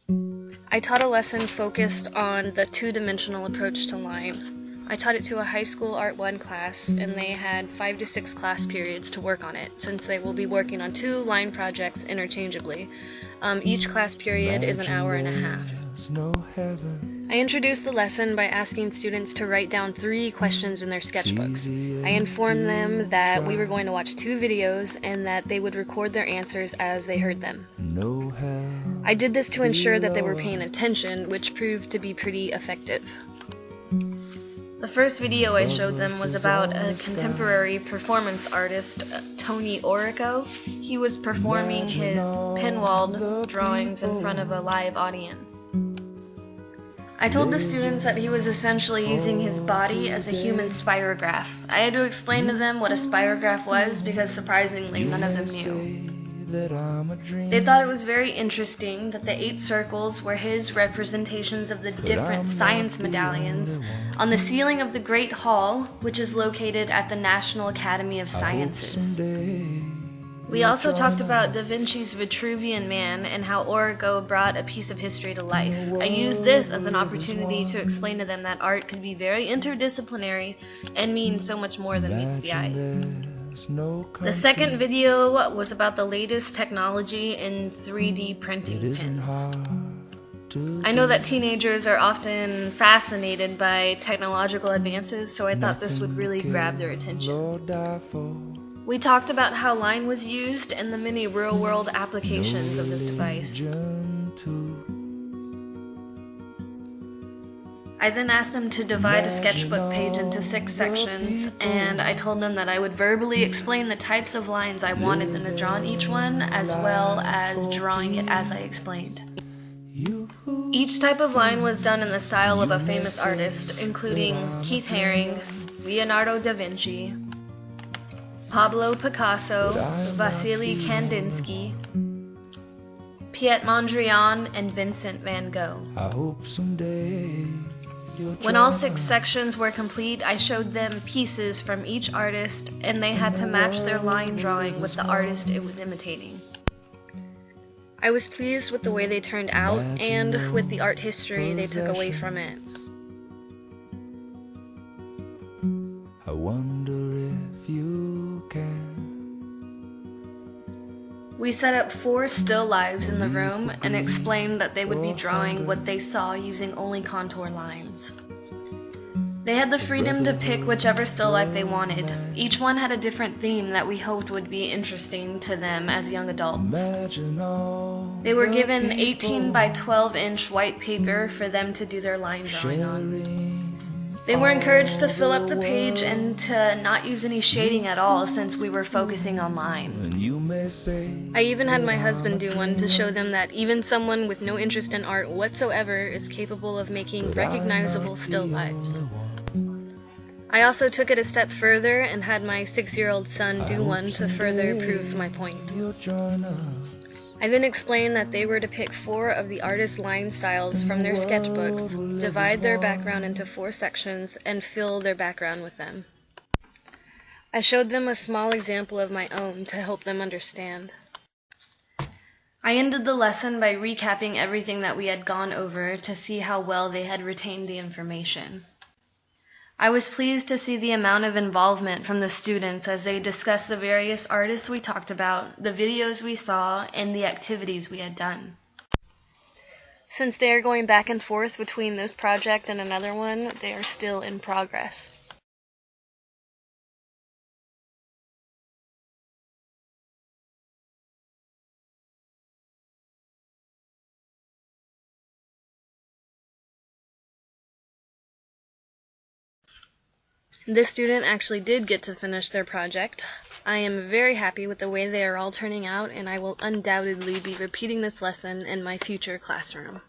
I taught a lesson focused on the two-dimensional approach to line. I taught it to a high school Art 1 class, and they had 5 to 6 class periods to work on it, since they will be working on 2 line projects interchangeably. Each class period is an hour and a half. I introduced the lesson by asking students to write down 3 questions in their sketchbooks. I informed them that we were going to watch 2 videos and that they would record their answers as they heard them. I did this to ensure that they were paying attention, which proved to be pretty effective. The first video I showed them was about a contemporary performance artist, Tony Orico. He was performing his pinwalled drawings in front of a live audience. I told the students that he was essentially using his body as a human spirograph. I had to explain to them what a spirograph was because surprisingly none of them knew. They thought it was very interesting that the 8 circles were his representations of the different science medallions on the ceiling of the Great Hall, which is located at the National Academy of Sciences. We also talked about Da Vinci's Vitruvian Man and how Orico brought a piece of history to life. I used this as an opportunity to explain to them that art could be very interdisciplinary and mean so much more than meets the eye. The second video was about the latest technology in 3D printing pins. I know that teenagers are often fascinated by technological advances, so I thought this would really grab their attention. We talked about how line was used and the many real-world applications of this device. I then asked them to divide a sketchbook page into 6 sections, and I told them that I would verbally explain the types of lines I wanted them to draw on each one, as well as drawing it as I explained. Each type of line was done in the style of a famous artist, including Keith Haring, Leonardo da Vinci, Pablo Picasso, Vasily Kandinsky, Piet Mondrian, and Vincent van Gogh. When all 6 sections were complete, I showed them pieces from each artist, and they had to match their line drawing with the artist it was imitating. I was pleased with the way they turned out and with the art history they took away from it. I wonder if you can. We set up 4 still lives in the room and explained that they would be drawing what they saw using only contour lines. They had the freedom to pick whichever still life they wanted. Each one had a different theme that we hoped would be interesting to them as young adults. They were given 18 by 12 inch white paper for them to do their line drawing on. They were encouraged to fill up the page and to not use any shading at all since we were focusing on line. I even had my husband do one to show them that even someone with no interest in art whatsoever is capable of making recognizable still lifes. I also took it a step further and had my 6-year-old son do one to further prove my point. I then explained that they were to pick 4 of the artist's line styles from their sketchbooks, divide their background into 4 sections, and fill their background with them. I showed them a small example of my own to help them understand. I ended the lesson by recapping everything that we had gone over to see how well they had retained the information. I was pleased to see the amount of involvement from the students as they discussed the various artists we talked about, the videos we saw, and the activities we had done. Since they are going back and forth between this project and another one, they are still in progress. This student actually did get to finish their project. I am very happy with the way they are all turning out, and I will undoubtedly be repeating this lesson in my future classroom.